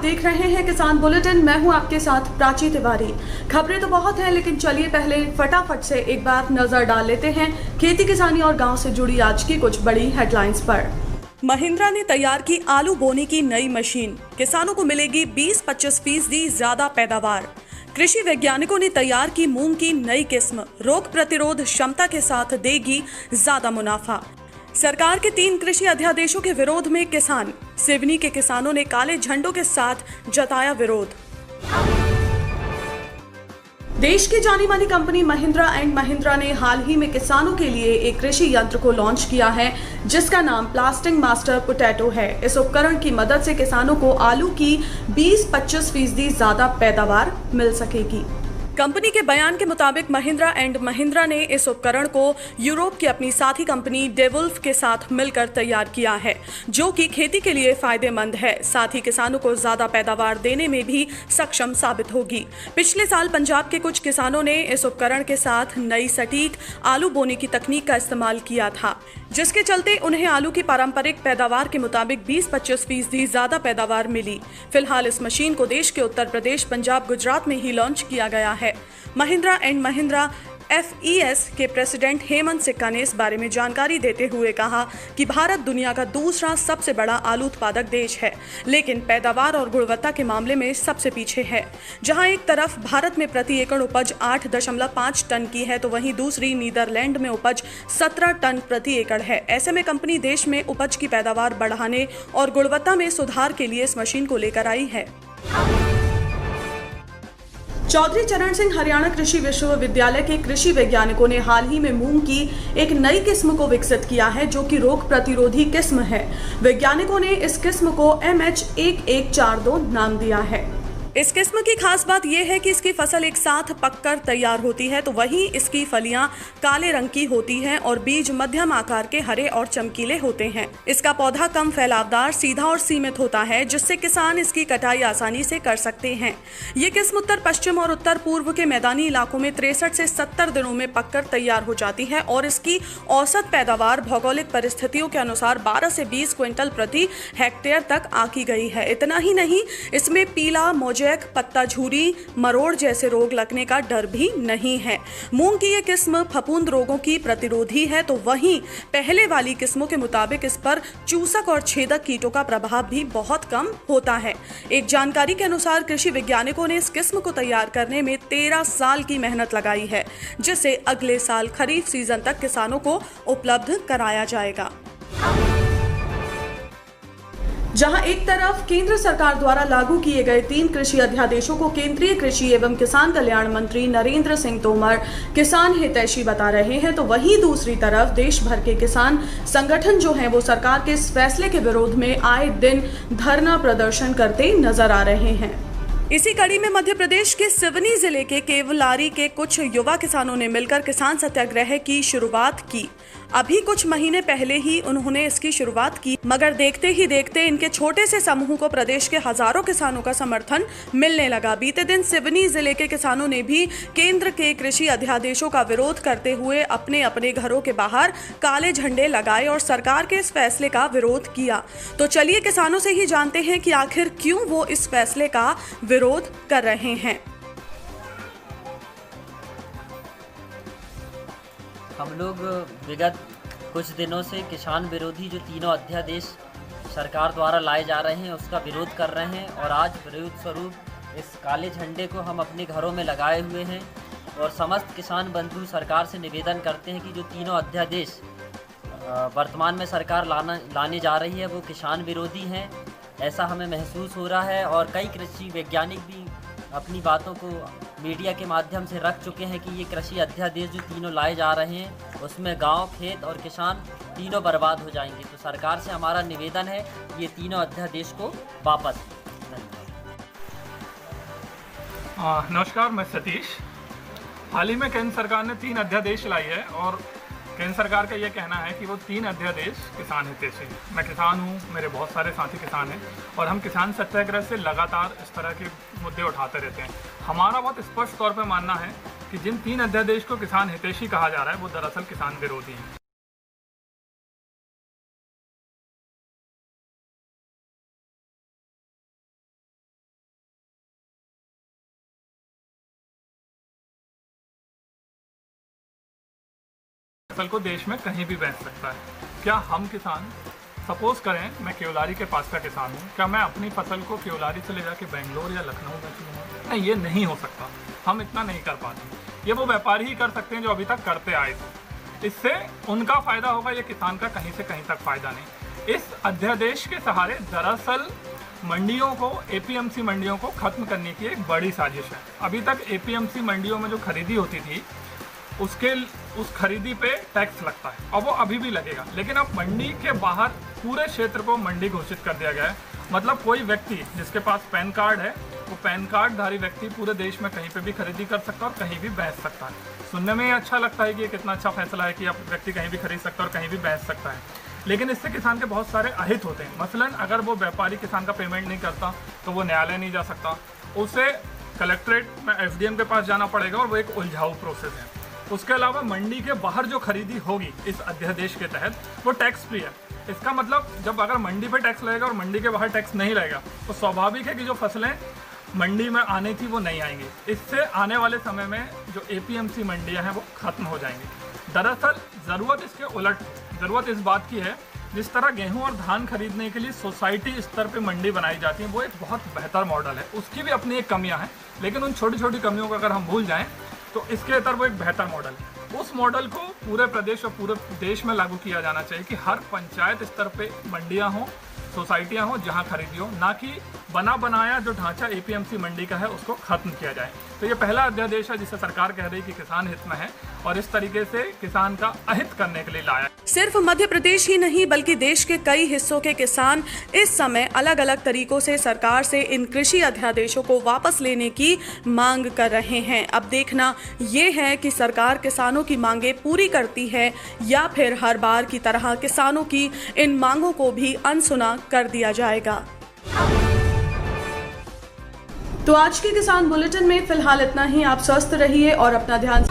देख रहे हैं किसान बुलेटिन। मैं हूं आपके साथ प्राची तिवारी। खबरें तो बहुत हैं, लेकिन चलिए पहले फटाफट से एक बार नजर डाल लेते हैं खेती किसानी और गांव से जुड़ी आज की कुछ बड़ी हेडलाइंस पर। महिंद्रा ने तैयार की आलू बोने की नई मशीन, किसानों को मिलेगी 20-25% ज्यादा पैदावार। कृषि वैज्ञानिकों ने तैयार की मूंग की नई किस्म, रोग प्रतिरोध क्षमता के साथ देगी ज्यादा मुनाफा। सरकार के 3 कृषि अध्यादेशों के विरोध में किसान, सिवनी के किसानों ने काले झंडों के साथ जताया विरोध। देश की जानी मानी कंपनी महिंद्रा एंड महिंद्रा ने हाल ही में किसानों के लिए एक कृषि यंत्र को लॉन्च किया है, जिसका नाम प्लास्टिंग मास्टर पोटैटो है। इस उपकरण की मदद से किसानों को आलू की 20-25% ज्यादा पैदावार मिल सकेगी। कंपनी के बयान के मुताबिक महिंद्रा एंड महिंद्रा ने इस उपकरण को यूरोप की अपनी साथी कंपनी डेवुल्फ के साथ मिलकर तैयार किया है, जो कि खेती के लिए फायदेमंद है, साथ ही किसानों को ज्यादा पैदावार देने में भी सक्षम साबित होगी। पिछले साल पंजाब के कुछ किसानों ने इस उपकरण के साथ नई सटीक आलू बोने की तकनीक का इस्तेमाल किया था, जिसके चलते उन्हें आलू की पारंपरिक पैदावार के मुताबिक 20-25% ज्यादा पैदावार मिली। फिलहाल इस मशीन को देश के उत्तर प्रदेश, पंजाब, गुजरात में ही लॉन्च किया गया है। महिंद्रा एंड महिंद्रा FES के प्रेसिडेंट हेमंत सिक्का ने इस बारे में जानकारी देते हुए कहा कि भारत दुनिया का दूसरा सबसे बड़ा आलू उत्पादक देश है, लेकिन पैदावार और गुणवत्ता के मामले में सबसे पीछे है। जहां एक तरफ भारत में प्रति एकड़ उपज 8.5 टन की है, तो वहीं दूसरी नीदरलैंड में उपज 17 टन प्रति एकड़ है। ऐसे में कंपनी देश में उपज की पैदावार बढ़ाने और गुणवत्ता में सुधार के लिए इस मशीन को लेकर आई है। चौधरी चरण सिंह हरियाणा कृषि विश्वविद्यालय के कृषि वैज्ञानिकों ने हाल ही में मूंग की एक नई किस्म को विकसित किया है, जो कि रोग प्रतिरोधी किस्म है। वैज्ञानिकों ने इस किस्म को MH1142 नाम दिया है। इस किस्म की खास बात यह है कि इसकी फसल एक साथ पककर तैयार होती है, तो वहीं इसकी फलियां काले रंग की होती हैं और बीज मध्यम आकार के हरे और चमकीले होते हैं। इसका पौधा कम फैलावदार, सीधा और सीमित होता है, जिससे किसान इसकी कटाई आसानी से कर सकते हैं। ये किस्म उत्तर पश्चिम और उत्तर पूर्व के मैदानी इलाकों में 63 से 70 दिनों में पककर तैयार हो जाती है और इसकी औसत पैदावार भौगोलिक परिस्थितियों के अनुसार 12 से 20 क्विंटल प्रति हेक्टेयर तक आकी गई है। इतना ही नहीं, इसमें पीला, मोजेक, पत्ता झुरी, मरोड़ जैसे रोग लगने का डर भी नहीं है। मूंग की ये किस्म फफूंद रोगों की प्रतिरोधी है, तो वहीं पहले वाली किस्मों के मुताबिक इस पर चूसक और छेदक कीटों का प्रभाव भी बहुत कम होता है। एक जानकारी के अनुसार कृषि वैज्ञानिकों ने इस किस्म को तैयार करने में 13 साल की मेहनत लगाई है, जिसे अगले साल खरीफ सीजन तक किसानों को उपलब्ध कराया जाएगा। जहां एक तरफ केंद्र सरकार द्वारा लागू किए गए 3 कृषि अध्यादेशों को केंद्रीय कृषि एवं किसान कल्याण मंत्री नरेंद्र सिंह तोमर किसान हितैषी बता रहे हैं, तो वहीं दूसरी तरफ देश भर के किसान संगठन जो हैं वो सरकार के इस फैसले के विरोध में आए दिन धरना प्रदर्शन करते नजर आ रहे हैं। इसी कड़ी में मध्य प्रदेश के सिवनी जिले के केवलारी के कुछ युवा किसानों ने मिलकर किसान सत्याग्रह की शुरुआत की। अभी कुछ महीने पहले ही उन्होंने इसकी शुरुआत की, मगर देखते ही देखते इनके छोटे से समूह को प्रदेश के हजारों किसानों का समर्थन मिलने लगा। बीते दिन सिवनी जिले के किसानों ने भी केंद्र के कृषि अध्यादेशों का विरोध करते हुए अपने अपने घरों के बाहर काले झंडे लगाए और सरकार के इस फैसले का विरोध किया। तो चलिए किसानों से ही जानते हैं कि आखिर क्यों वो इस फैसले का विरोध कर रहे हैं। हम लोग विगत कुछ दिनों से किसान विरोधी जो तीनों अध्यादेश सरकार द्वारा लाए जा रहे हैं उसका विरोध कर रहे हैं और आज विरोध स्वरूप इस काले झंडे को हम अपने घरों में लगाए हुए हैं और समस्त किसान बंधु सरकार से निवेदन करते हैं कि जो तीनों अध्यादेश वर्तमान में सरकार लाने जा रही है वो किसान विरोधी हैं, ऐसा हमें महसूस हो रहा है। और कई कृषि वैज्ञानिक भी अपनी बातों को मीडिया के माध्यम से रख चुके हैं कि ये कृषि अध्यादेश जो तीनों लाए जा रहे हैं उसमें गांव, खेत और किसान तीनों बर्बाद हो जाएंगे। तो सरकार से हमारा निवेदन है ये तीनों अध्यादेश को वापस। नमस्कार, मैं सतीश। हाल ही में केंद्र सरकार ने 3 अध्यादेश लाई है और केंद्र सरकार का ये कहना है कि वो 3 अध्यादेश किसान हितैषी हैं। मैं किसान हूँ, मेरे बहुत सारे साथी किसान हैं और हम किसान सत्याग्रह से लगातार इस तरह के मुद्दे उठाते रहते हैं। हमारा बहुत स्पष्ट तौर पर मानना है कि जिन 3 अध्यादेश को किसान हितैषी कहा जा रहा है वो दरअसल किसान विरोधी हैं। फसल को देश में कहीं भी बेच सकता है। क्या हम किसान, सपोज करें मैं केवलारी के पास का किसान हूँ, क्या मैं अपनी फसल को केवलारी से ले जाके बेंगलोर या लखनऊ बेच लूँगा? नहीं, ये नहीं हो सकता, हम इतना नहीं कर पाते। ये वो व्यापारी ही कर सकते हैं जो अभी तक करते आए थे। इससे उनका फ़ायदा होगा, ये किसान का कहीं से कहीं तक फ़ायदा नहीं। इस अध्यादेश के सहारे दरअसल मंडियों को, एपीएमसी मंडियों को ख़त्म करने की एक बड़ी साजिश है। अभी तक एपीएमसी मंडियों में जो खरीदी होती थी उस खरीदी पे टैक्स लगता है और वो अभी भी लगेगा, लेकिन अब मंडी के बाहर पूरे क्षेत्र को मंडी घोषित कर दिया गया है। मतलब कोई व्यक्ति जिसके पास पैन कार्ड है, वो पैन कार्डधारी व्यक्ति पूरे देश में कहीं पे भी खरीदी कर सकता है और कहीं भी बेच सकता है। सुनने में ही अच्छा लगता है कि ये कितना अच्छा फैसला है कि अब व्यक्ति कहीं भी खरीद सकता है और कहीं भी बेच सकता है, लेकिन इससे किसान के बहुत सारे अहित होते हैं। मसलन अगर वो व्यापारी किसान का पेमेंट नहीं करता तो वो न्यायालय नहीं जा सकता, उसे कलेक्ट्रेट में एसडीएम के पास जाना पड़ेगा और वो एक उलझाऊ प्रोसेस है। उसके अलावा मंडी के बाहर जो खरीदी होगी इस अध्यादेश के तहत वो टैक्स फ्री है। इसका मतलब जब अगर मंडी पे टैक्स लगेगा और मंडी के बाहर टैक्स नहीं लगेगा तो स्वाभाविक है कि जो फसलें मंडी में आनी थी वो नहीं आएंगी। इससे आने वाले समय में जो एपीएमसी मंडियां हैं वो खत्म हो जाएंगी। दरअसल ज़रूरत इसके उलट, ज़रूरत इस बात की है, जिस तरह गेहूं और धान खरीदने के लिए सोसाइटी स्तर पे मंडी बनाई जाती है वो एक बहुत बेहतर मॉडल है। उसकी भी अपनी एक कमियां हैं, लेकिन उन छोटी छोटी कमियों को अगर हम भूल जाएं तो इसके अंदर वो एक बेहतर मॉडल है। उस मॉडल को पूरे प्रदेश और पूरे देश में लागू किया जाना चाहिए कि हर पंचायत स्तर पे मंडियां हों, सोसाइटियां हों जहां खरीदी हो, ना कि बना बनाया जो ढांचा एपीएमसी मंडी का है उसको खत्म किया जाए। तो ये पहला अध्यादेश है जिसे सरकार कह रही है कि किसान हित में है और इस तरीके से किसान का अहित करने के लिए लाया। सिर्फ मध्य प्रदेश ही नहीं बल्कि देश के कई हिस्सों के किसान इस समय अलग अलग तरीकों से सरकार से इन कृषि अध्यादेशों को वापस लेने की मांग कर रहे हैं। अब देखना ये है कि सरकार किसानों की मांगे पूरी करती है या फिर हर बार की तरह किसानों की इन मांगों को भी अनसुना कर दिया जाएगा। तो आज के किसान बुलेटिन में फिलहाल इतना ही। आप स्वस्थ रहिए और अपना ध्यान